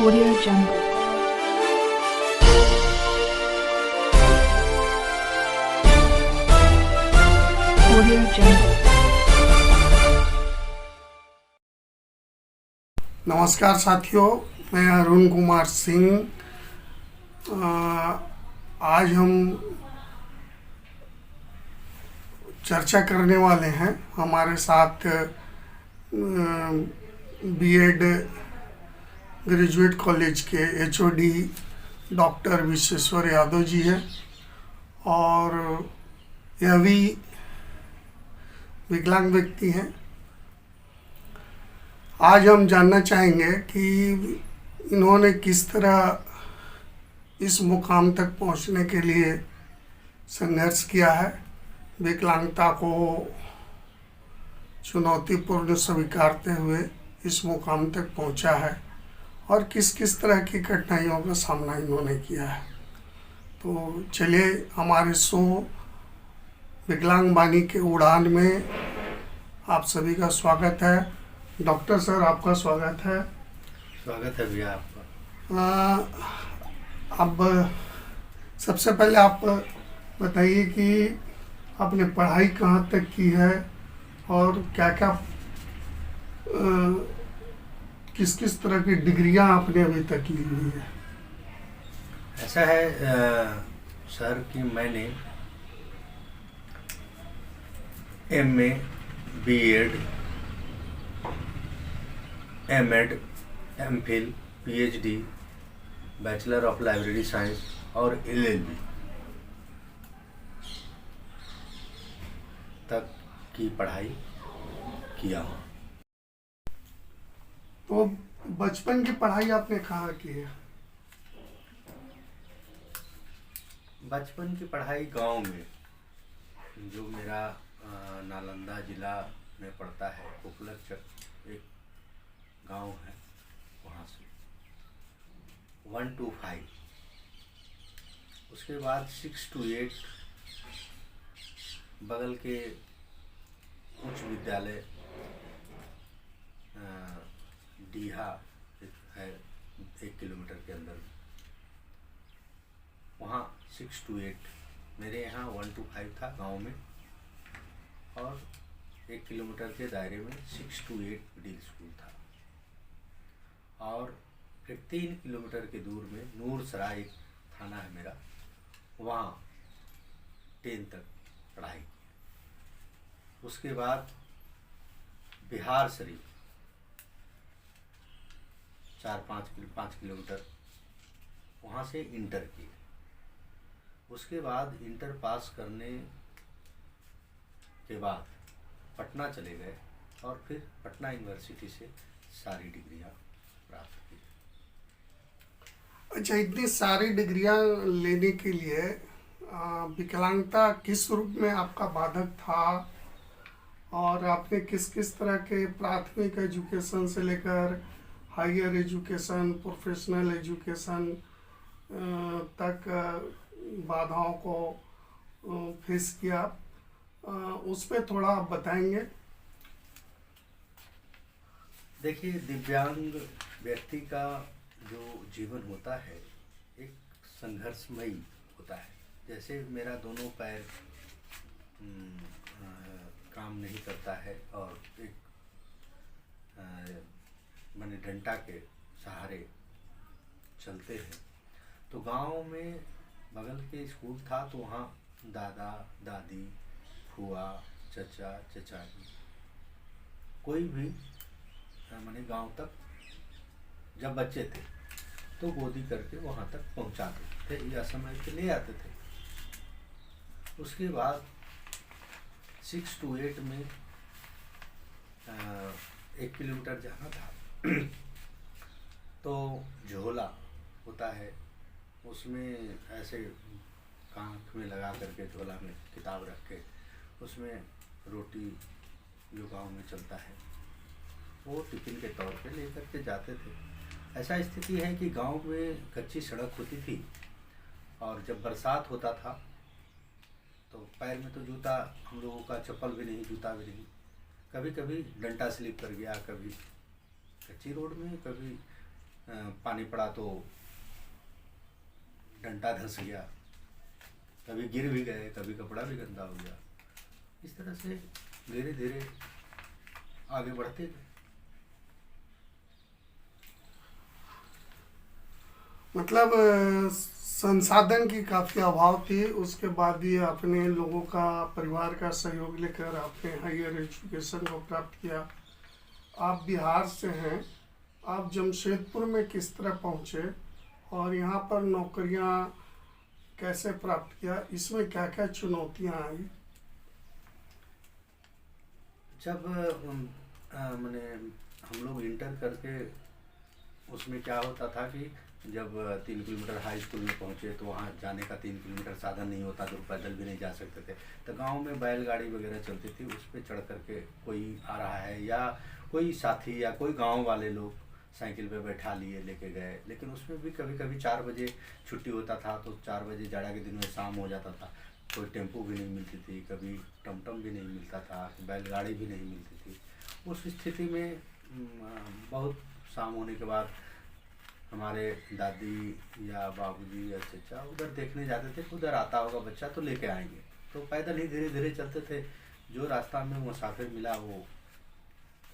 Audio Jungle. Audio Jungle. नमस्कार साथियों, मैं अरुण कुमार सिंह। आज हम चर्चा करने वाले हैं। हमारे साथ बीएड ग्रेजुएट कॉलेज के एचओडी डॉक्टर विश्वेश्वर यादव जी हैं और यह भी विकलांग व्यक्ति हैं। आज हम जानना चाहेंगे कि इन्होंने किस तरह इस मुकाम तक पहुंचने के लिए संघर्ष किया है, विकलांगता को चुनौतीपूर्ण स्वीकारते हुए इस मुकाम तक पहुंचा है और किस किस तरह की कठिनाइयों का सामना इन्होंने किया है। तो चलिए, हमारे शो विकलांग वाणी के उड़ान में आप सभी का स्वागत है। डॉक्टर सर, आपका स्वागत है। स्वागत है भैया आपका। अब सबसे पहले आप बताइए कि आपने पढ़ाई कहाँ तक की है और क्या क्या किस किस तरह की डिग्रियां आपने अभी तक ली हुई है। ऐसा है सर कि मैंने MA, BEd, MEd, MPhil, PhD, bachelor of library science और एलएलबी तक की पढ़ाई किया हूँ। तो बचपन की पढ़ाई आपने कहाँ की है? बचपन की पढ़ाई गांव में, जो मेरा नालंदा जिला में पड़ता है, उपलक्षक एक गांव है, वहाँ से 1 to 5। उसके बाद 6 to 8 बगल के उच्च विद्यालय डीहा है 1 किलोमीटर के अंदर, वहाँ 6 to 8। मेरे यहाँ 1 to 5 था गांव में, और 1 किलोमीटर के दायरे में 6 to 8 मिडिल स्कूल था। और फिर 3 किलोमीटर के दूर में नूरसराय एक थाना है मेरा, वहाँ 10 तक पढ़ाई की। उसके बाद बिहार शरीफ 5 किलोमीटर, वहाँ से इंटर की। उसके बाद इंटर पास करने के बाद पटना चले गए और फिर पटना यूनिवर्सिटी से सारी डिग्रियां प्राप्त की। अच्छा, इतनी सारी डिग्रियां लेने के लिए विकलांगता किस रूप में आपका बाधक था और आपने किस किस तरह के प्राथमिक एजुकेशन से लेकर हायर एजुकेशन, प्रोफेशनल एजुकेशन तक बाधाओं को फेस किया, उस पर थोड़ा आप बताएंगे? देखिए, दिव्यांग व्यक्ति का जो जीवन होता है एक संघर्षमयी होता है। जैसे मेरा दोनों पैर काम नहीं करता है और एक मैंने डंडा के सहारे चलते हैं। तो गांव में बगल के स्कूल था, तो वहाँ दादा दादी, फुआ, चचा चचाजी, कोई भी मैंने गांव तक जब बच्चे थे तो गोदी करके वहाँ तक पहुँचाते थे या समय पे ले आते थे। उसके बाद 6 to 8 में 1 किलोमीटर जाना था तो झोला होता है, उसमें ऐसे कांख में लगा करके झोला में किताब रख के उसमें रोटी जो गांव में चलता है वो टिफिन के तौर पे लेकर के जाते थे। ऐसा स्थिति है कि गांव में कच्ची सड़क होती थी और जब बरसात होता था तो पैर में तो जूता, हम लोगों का चप्पल भी नहीं, जूता भी नहीं, कभी कभी डंडा स्लिप कर गया, कभी कच्ची रोड में, कभी पानी पड़ा तो डंडा धंस गया, कभी गिर भी गए, कभी कपड़ा भी गंदा हो गया। इस तरह से धीरे धीरे आगे बढ़ते गए। मतलब संसाधन की काफ़ी अभाव थी, उसके बाद भी अपने लोगों का, परिवार का सहयोग लेकर आपने हायर एजुकेशन को प्राप्त किया। आप बिहार से हैं, आप जमशेदपुर में किस तरह पहुंचे और यहाँ पर नौकरियाँ कैसे प्राप्त किया, इसमें क्या क्या चुनौतियाँ आई? जब मैंने हम लोग इंटर करके, उसमें क्या होता था कि जब 3 किलोमीटर हाई स्कूल में पहुँचे तो वहाँ जाने का 3 किलोमीटर साधन नहीं होता, तो पैदल भी नहीं जा सकते थे। तो गांव में बैलगाड़ी वगैरह चलती थी, उस पर चढ़ करके कोई आ रहा है या कोई साथी या कोई गांव वाले लोग साइकिल पे बैठा लिए लेके गए। लेकिन उसमें भी कभी कभी 4 बजे छुट्टी होता था, तो 4 बजे जाड़ा के दिन में शाम हो जाता था, कोई टेम्पो भी नहीं मिलती थी, कभी टमटम भी नहीं मिलता था, बैलगाड़ी भी नहीं मिलती थी। उस स्थिति में बहुत शाम होने के बाद हमारे दादी या बाबूजी या चचा उधर देखने जाते थे, उधर आता होगा बच्चा तो लेके आएंगे। तो पैदल ही धीरे धीरे चलते थे, जो रास्ता में मुसाफिर मिला वो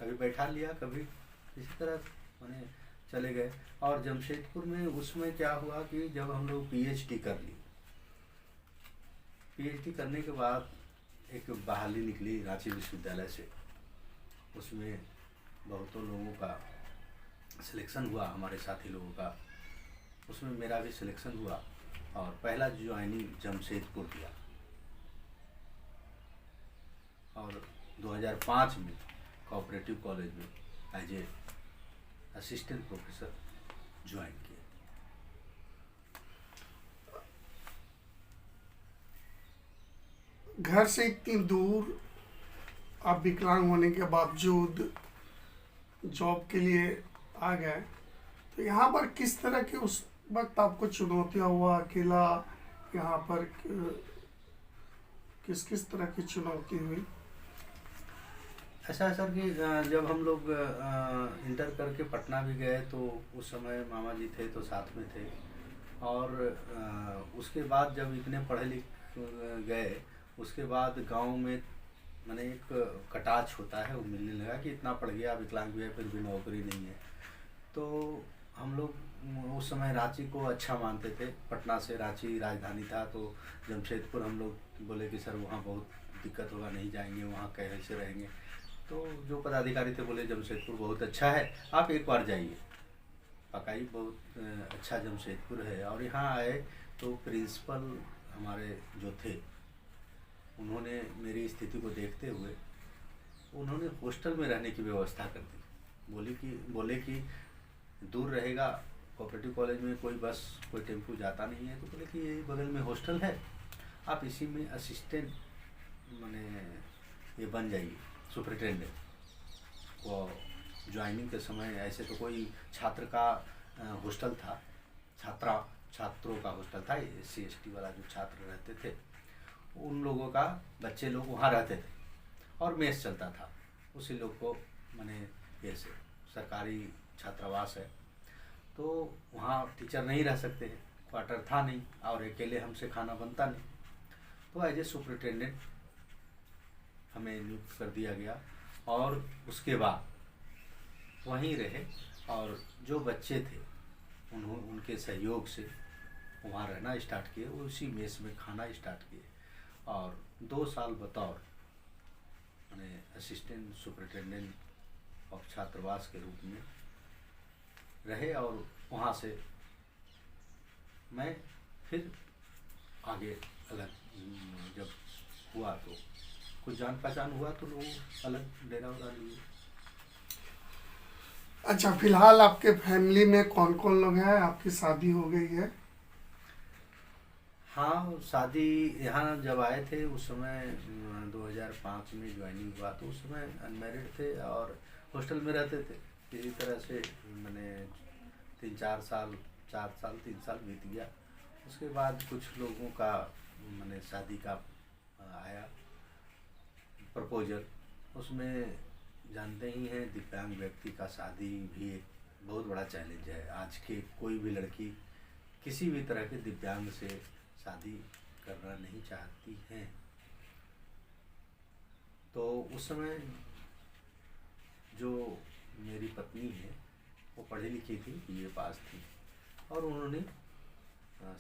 कभी बैठा लिया, कभी इसी तरह मैंने चले गए। और जमशेदपुर में उसमें क्या हुआ कि जब हम लोग पीएचडी कर ली, पीएचडी करने के बाद एक बहाली निकली रांची विश्वविद्यालय से, उसमें बहुतों लोगों का सिलेक्शन हुआ, हमारे साथी लोगों का, उसमें मेरा भी सिलेक्शन हुआ और पहला ज्वाइनिंग जमशेदपुर दिया। और 2005 में कोऑपरेटिव कॉलेज में as a assistant professor join किया। घर से इतनी दूर आप विकलांग होने के बावजूद जॉब के लिए आ गए, तो यहाँ पर किस तरह की उस वक्त आपको चुनौतियाँ हुआ? अकेला यहाँ पर किस किस तरह की चुनौती हुई? ऐसा है सर कि जब हम लोग इंटर करके पटना भी गए तो उस समय मामा जी थे तो साथ में थे। और उसके बाद जब इतने पढ़े लिख गए, उसके बाद गांव में मैंने एक कटाच होता है वो मिलने लगा कि इतना पढ़ गया, विकलांग भी है, फिर भी नौकरी नहीं है। तो हम लोग उस समय रांची को अच्छा मानते थे, पटना से रांची राजधानी था। तो जमशेदपुर हम लोग बोले कि सर वहाँ बहुत दिक्कत होगा, नहीं जाएंगे, वहाँ कैसे रहेंगे। तो जो पदाधिकारी थे बोले जमशेदपुर बहुत अच्छा है, आप एक बार जाइए, पकाई बहुत अच्छा जमशेदपुर है। और यहाँ आए तो प्रिंसिपल हमारे जो थे, उन्होंने मेरी स्थिति को देखते हुए उन्होंने हॉस्टल में रहने की व्यवस्था कर दी। बोले कि दूर रहेगा, कोऑपरेटिव कॉलेज में कोई बस कोई टेम्पो जाता नहीं है, तो बोले कि ये बगल में हॉस्टल है, आप इसी में असिस्टेंट माने ये बन जाइए सुपरिटेंडेंट। वो ज्वाइनिंग के समय ऐसे तो कोई छात्र का हॉस्टल था, छात्रों का हॉस्टल था, SC ST वाला जो छात्र रहते थे उन लोगों का बच्चे लोग वहाँ रहते थे और मेस चलता था, उसी लोग को मैंने ऐसे सरकारी छात्रावास है तो वहाँ टीचर नहीं रह सकते हैं, क्वार्टर था नहीं और अकेले हमसे खाना बनता नहीं। तो एज ए सुपरिटेंडेंट हमें नियुक्त कर दिया गया और उसके बाद वहीं रहे। और जो बच्चे थे उनके सहयोग से वहाँ रहना स्टार्ट किए, उसी मेस में खाना स्टार्ट किए और 2 साल बतौर मैंने असिस्टेंट सुपरिटेंडेंट ऑफ छात्रावास के रूप में रहे। और वहाँ से मैं फिर आगे अलग जब हुआ तो कुछ जान पहचान हुआ तो लोग अलग डेरा उड़ा लिए। अच्छा, फिलहाल आपके फैमिली में कौन कौन लोग हैं? आपकी शादी हो गई है? हाँ, शादी यहाँ जब आए थे उस समय 2005 में ज्वाइनिंग हुआ तो उस समय अनमैरिड थे और हॉस्टल में रहते थे। इसी तरह से मैंने 3 साल बीत गया। उसके बाद कुछ लोगों का मैंने शादी का आया प्रपोजल, उसमें जानते ही हैं दिव्यांग व्यक्ति का शादी भी एक बहुत बड़ा चैलेंज है। आज के कोई भी लड़की किसी भी तरह के दिव्यांग से शादी करना नहीं चाहती हैं। तो उस समय जो मेरी पत्नी है वो पढ़ी लिखी थी, बीए पास थी, और उन्होंने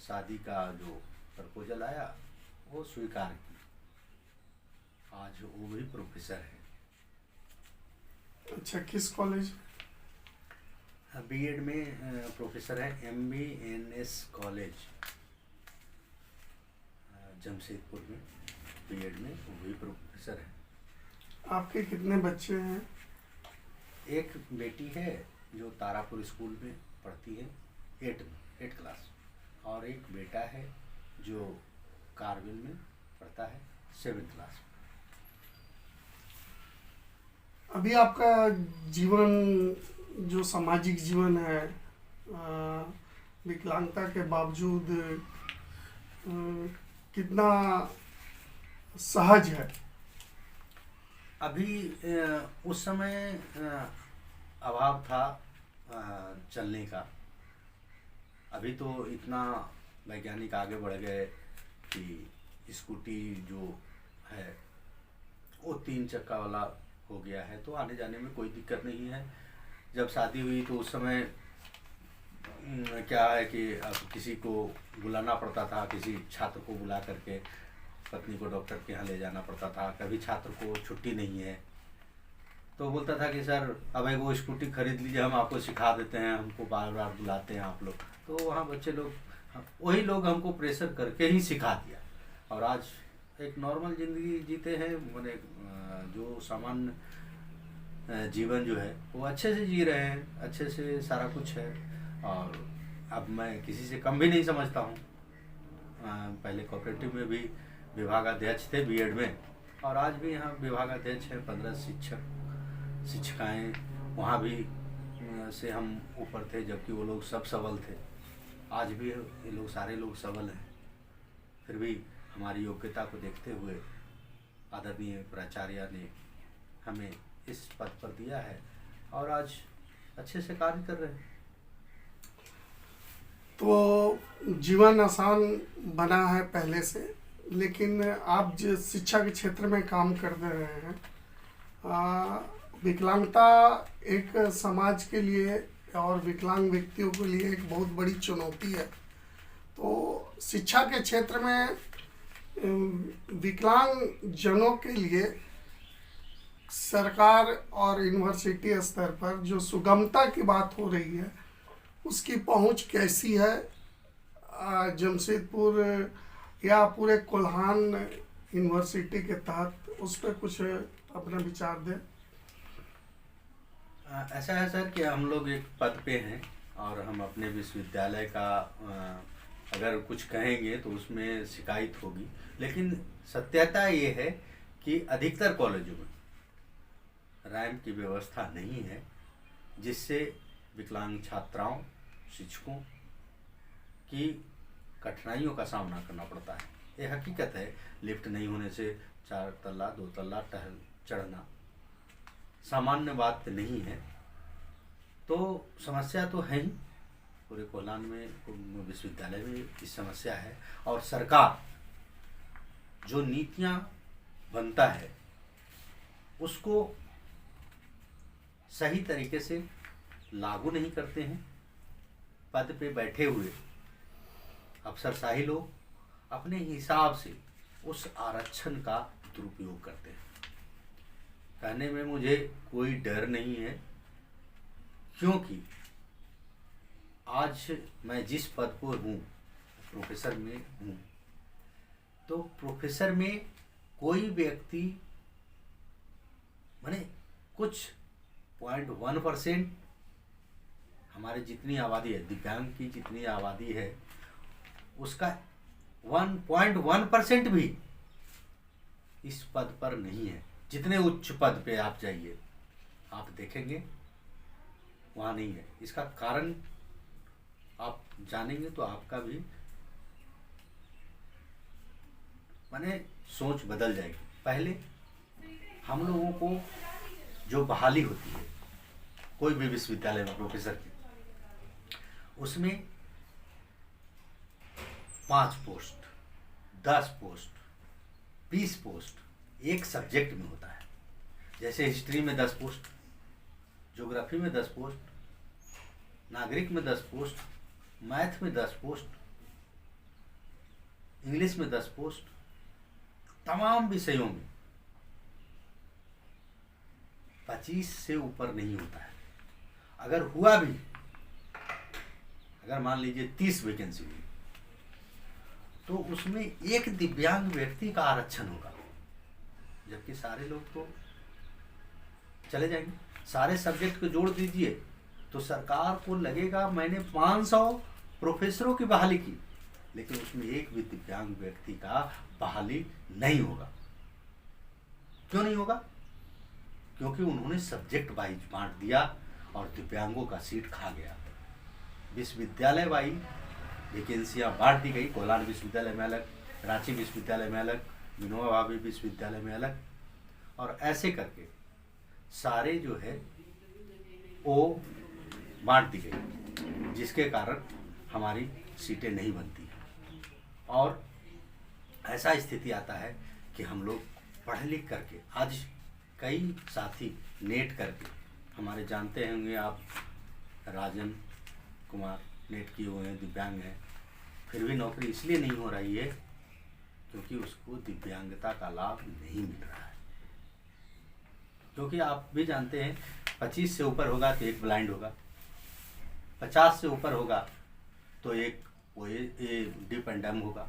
शादी का जो प्रपोजल आया वो स्वीकार की। आज वो भी प्रोफेसर है। अच्छा, किस कॉलेज? बीएड में प्रोफेसर है, MBNS कॉलेज जमशेदपुर में, बीएड में वो भी प्रोफेसर है। आपके कितने बच्चे हैं? एक बेटी है जो तारापुर स्कूल में पढ़ती है, 8 क्लास, और एक बेटा है जो कारगिल में पढ़ता है, 7 क्लास। अभी आपका जीवन जो सामाजिक जीवन है विकलांगता के बावजूद कितना सहज है? अभी उस समय अभाव था चलने का। अभी तो इतना वैज्ञानिक आगे बढ़ गए कि स्कूटी जो है वो 3 चक्का वाला हो गया है, तो आने जाने में कोई दिक्कत नहीं है। जब शादी हुई तो उस समय क्या है कि अब किसी को बुलाना पड़ता था, किसी छात्र को बुला करके पत्नी को डॉक्टर के यहाँ ले जाना पड़ता था। कभी छात्र को छुट्टी नहीं है तो बोलता था कि सर अब एक वो स्कूटी खरीद लीजिए, हम आपको सिखा देते हैं, हमको बार बार बुलाते हैं आप लोग। तो वहाँ बच्चे लोग, वही लोग हमको प्रेशर करके ही सिखा दिया, और आज एक नॉर्मल ज़िंदगी जीते हैं। मैंने जो सामान्य जीवन जो है वो अच्छे से जी रहे हैं, अच्छे से सारा कुछ है। और अब मैं किसी से कम भी नहीं समझता हूँ। पहले कोऑपरेटिव में भी विभागाध्यक्ष थे बीएड में, और आज भी यहाँ विभागाध्यक्ष हैं। 15 शिक्षिकाएँ वहाँ भी से हम ऊपर थे, जबकि वो लोग सब सबल थे। आज भी ये लोग सारे लोग सबल हैं, फिर भी हमारी योग्यता को देखते हुए आदरणीय प्राचार्य ने हमें इस पद पर दिया है, और आज अच्छे से कार्य कर रहे हैं। तो जीवन आसान बना है पहले से, लेकिन आप जिस शिक्षा के क्षेत्र में काम कर रहे हैं, विकलांगता एक समाज के लिए और विकलांग व्यक्तियों के लिए एक बहुत बड़ी चुनौती है। तो शिक्षा के क्षेत्र में विकलांग जनों के लिए सरकार और यूनिवर्सिटी स्तर पर जो सुगमता की बात हो रही है उसकी पहुंच कैसी है? जमशेदपुर या पूरे कोल्हान यूनिवर्सिटी के तहत उस पर कुछ अपना विचार दें। ऐसा है सर कि हम लोग एक पद पे हैं, और हम अपने विश्वविद्यालय का अगर कुछ कहेंगे तो उसमें शिकायत होगी, लेकिन सत्यता ये है कि अधिकतर कॉलेजों में रैंप की व्यवस्था नहीं है, जिससे विकलांग छात्राओं, शिक्षकों की कठिनाइयों का सामना करना पड़ता है। ये हकीकत है। लिफ्ट नहीं होने से 4 तल्ला 2 तल्ला चढ़ना सामान्य बात नहीं है। तो समस्या तो है ही, पूरे कोल्हान में विश्वविद्यालय में इस समस्या है, और सरकार जो नीतियां बनता है उसको सही तरीके से लागू नहीं करते हैं। पद पे बैठे हुए अफसरशाही लोग अपने हिसाब से उस आरक्षण का दुरुपयोग करते हैं। कहने में मुझे कोई डर नहीं है, क्योंकि आज मैं जिस पद पर हूँ, प्रोफेसर में हूँ, तो प्रोफेसर में कोई व्यक्ति माने कुछ 0.1% हमारे जितनी आबादी है, दिव्यांग की जितनी आबादी है, उसका 1.1% भी इस पद पर नहीं है। जितने उच्च पद पे आप जाइए, आप देखेंगे वहाँ नहीं है। इसका कारण आप जानेंगे तो आपका भी माने सोच बदल जाएगी। पहले हम लोगों को जो बहाली होती है कोई भी विश्वविद्यालय में प्रोफेसर की, उसमें 5 पोस्ट, 10 पोस्ट, 20 पोस्ट एक सब्जेक्ट में होता है। जैसे हिस्ट्री में 10 पोस्ट, ज्योग्राफी में 10 पोस्ट, नागरिक में 10 पोस्ट, मैथ में 10 पोस्ट, इंग्लिश में 10 पोस्ट, तमाम विषयों में 25 से ऊपर नहीं होता है। अगर हुआ भी, अगर मान लीजिए 30 वैकेंसी हुई, तो उसमें एक दिव्यांग व्यक्ति का आरक्षण होगा, जबकि सारे लोग तो चले जाएंगे। सारे सब्जेक्ट को जोड़ दीजिए तो सरकार को लगेगा मैंने 500 प्रोफेसरों की बहाली की, लेकिन उसमें एक भी दिव्यांग व्यक्ति का बहाली नहीं होगा। क्यों नहीं होगा? क्योंकि उन्होंने सब्जेक्ट वाइज बांट दिया और दिव्यांगों का सीट खा गया। विश्वविद्यालय वाइज वैकेंसियाँ बांट दी गई। कोलार विश्वविद्यालय में अलग, रांची विश्वविद्यालय में अलग, विनोबा भावे विश्वविद्यालय में अलग, और ऐसे करके सारे जो है वो बांट दी गई, जिसके कारण हमारी सीटें नहीं बनती हैं। और ऐसा स्थिति आता है कि हम लोग पढ़ लिख करके, आज कई साथी नेट करके, हमारे जानते होंगे आप राजन कुमार नेट किए हुए हैं, दिव्यांग हैं, फिर भी नौकरी इसलिए नहीं हो रही है क्योंकि उसको दिव्यांगता का लाभ नहीं मिल रहा है। क्योंकि आप भी जानते हैं 25 से ऊपर होगा तो एक ब्लाइंड होगा, 50 से ऊपर होगा तो एक वो डिफ एंड डम होगा,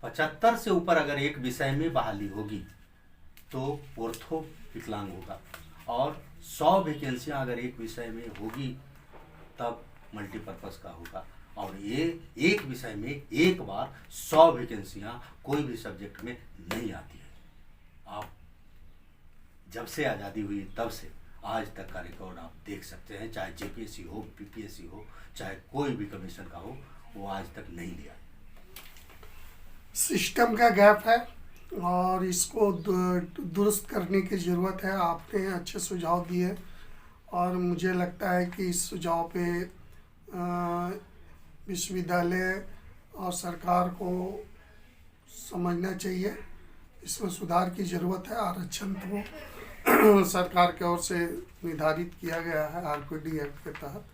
75 से ऊपर अगर एक विषय में बहाली होगी तो ऑर्थो विकलांग होगा, और 100 वैकेंसियाँ अगर एक विषय में होगी तब मल्टीपर्पज़ का होगा। और ये एक विषय में एक बार 100 वैकेंसियाँ कोई भी सब्जेक्ट में नहीं आती है। आप जब से आज़ादी हुई तब से आज तक का रिकॉर्ड आप देख सकते हैं, चाहे जेपीएससी हो, पीपीएससी हो, चाहे कोई भी कमीशन का हो, वो आज तक नहीं दिया। सिस्टम का गैप है और इसको दुरुस्त करने की ज़रूरत है। आपने अच्छे सुझाव दिए और मुझे लगता है कि इस सुझाव पे विश्वविद्यालय और सरकार को समझना चाहिए। इसमें सुधार की ज़रूरत है। आरक्षण तो सरकार की ओर से निर्धारित किया गया है आरपीडी एक्ट के तहत।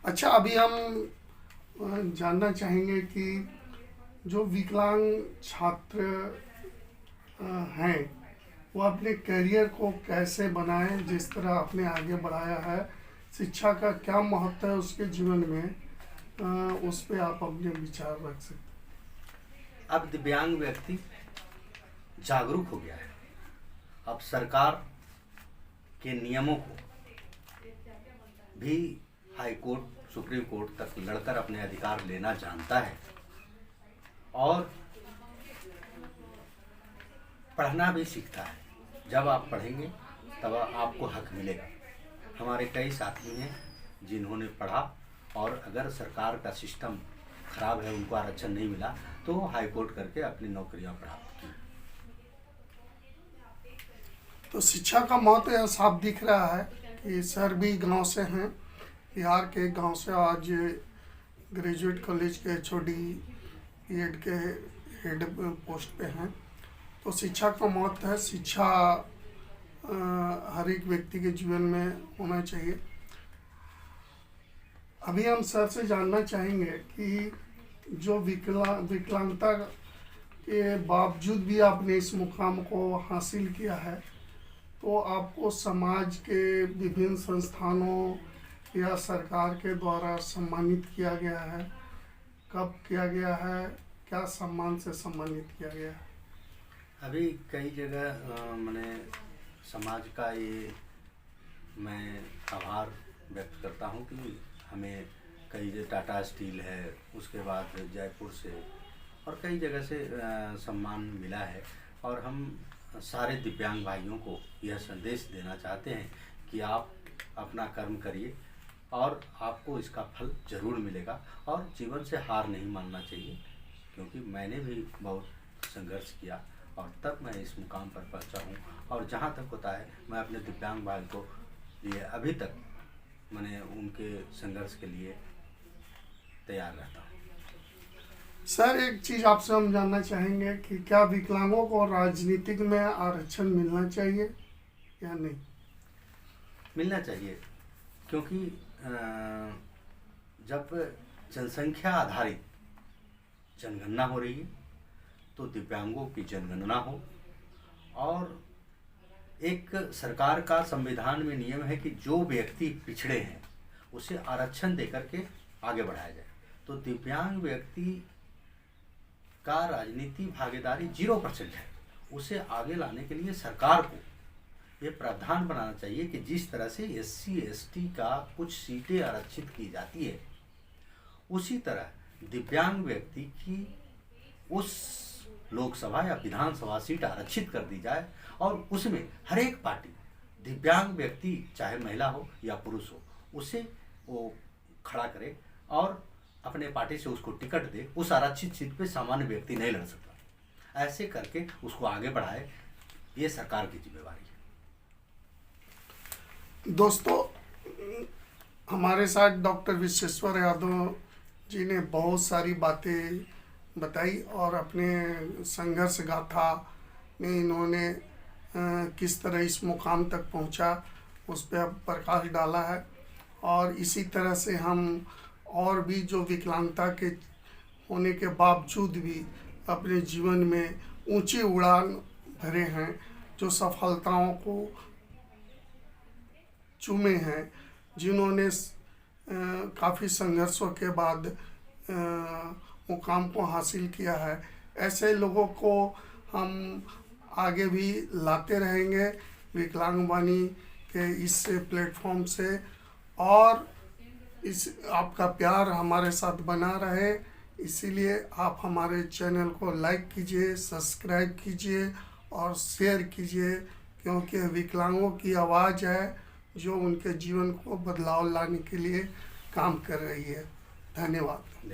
अच्छा, अभी हम जानना चाहेंगे कि जो विकलांग छात्र हैं वो अपने करियर को कैसे बनाएं। जिस तरह आपने आगे बढ़ाया है, शिक्षा का क्या महत्व है उसके जीवन में, उस पर आप अपने विचार रख सकते। अब दिव्यांग व्यक्ति जागरूक हो गया है। अब सरकार के नियमों को भी हाई कोर्ट, सुप्रीम कोर्ट तक लड़कर अपने अधिकार लेना जानता है और पढ़ना भी सीखता है। जब आप पढ़ेंगे तब आपको हक मिलेगा। हमारे कई साथी हैं जिन्होंने पढ़ा और अगर सरकार का सिस्टम खराब है, उनको आरक्षण नहीं मिला, तो हाई कोर्ट करके अपनी नौकरियां प्राप्त की। तो शिक्षा का महत्व यह साफ दिख रहा है कि सर भी गांव से हैं, बिहार के गांव से आज ग्रेजुएट कॉलेज के HOD बीएड के हेड पोस्ट पे हैं। तो शिक्षा का महत्व है। शिक्षा हर एक व्यक्ति के जीवन में होना चाहिए। अभी हम सर से जानना चाहेंगे कि जो विकलांगता के बावजूद भी आपने इस मुकाम को हासिल किया है, तो आपको समाज के विभिन्न संस्थानों या सरकार के द्वारा सम्मानित किया गया है? कब किया गया है? क्या सम्मान से सम्मानित किया गया है? अभी कई जगह मैंने समाज का ये मैं आभार व्यक्त करता हूँ कि हमें कई जगह टाटा स्टील है, उसके बाद जयपुर से और कई जगह से सम्मान मिला है। और हम सारे दिव्यांग भाइयों को यह संदेश देना चाहते हैं कि आप अपना कर्म करिए और आपको इसका फल ज़रूर मिलेगा। और जीवन से हार नहीं मानना चाहिए, क्योंकि मैंने भी बहुत संघर्ष किया और तब मैं इस मुकाम पर पहुंचा हूं। और जहां तक होता है, मैं अपने दिव्यांग भाई को लिए अभी तक मैंने उनके संघर्ष के लिए तैयार रहता हूँ। सर, एक चीज़ आपसे हम जानना चाहेंगे कि क्या विकलांगों को राजनीतिक में आरक्षण मिलना चाहिए या नहीं? मिलना चाहिए, क्योंकि जब जनसंख्या आधारित जनगणना हो रही है तो दिव्यांगों की जनगणना हो, और एक सरकार का संविधान में नियम है कि जो व्यक्ति पिछड़े हैं उसे आरक्षण देकर के आगे बढ़ाया जाए। तो दिव्यांग व्यक्ति का राजनीति भागीदारी 0% है, उसे आगे लाने के लिए सरकार को ये प्रावधान बनाना चाहिए कि जिस तरह से SC ST का कुछ सीटें आरक्षित की जाती है, उसी तरह दिव्यांग व्यक्ति की उस लोकसभा या विधानसभा सीट आरक्षित कर दी जाए, और उसमें हर एक पार्टी दिव्यांग व्यक्ति चाहे महिला हो या पुरुष हो उसे वो खड़ा करे और अपने पार्टी से उसको टिकट दे। उस आरक्षित सीट पे सामान्य व्यक्ति नहीं लड़ सकता। ऐसे करके उसको आगे बढ़ाए, ये सरकार की जिम्मेवारी है। दोस्तों, हमारे साथ डॉक्टर विश्वेश्वर यादव जी ने बहुत सारी बातें बताई और अपने संघर्ष गाथा में इन्होंने किस तरह इस मुकाम तक पहुंचा उस पर प्रकाश डाला है। और इसी तरह से हम और भी जो विकलांगता के होने के बावजूद भी अपने जीवन में ऊंची उड़ान भरे हैं, जो सफलताओं को चूमे हैं, जिन्होंने काफ़ी संघर्षों के बाद मुकाम को हासिल किया है, ऐसे लोगों को हम आगे भी लाते रहेंगे विकलांग वाणी के इस प्लेटफॉर्म से। और इस आपका प्यार हमारे साथ बना रहे, इसीलिए आप हमारे चैनल को लाइक कीजिए, सब्सक्राइब कीजिए और शेयर कीजिए, क्योंकि विकलांगों की आवाज़ है जो उनके जीवन को बदलाव लाने के लिए काम कर रही है। धन्यवाद।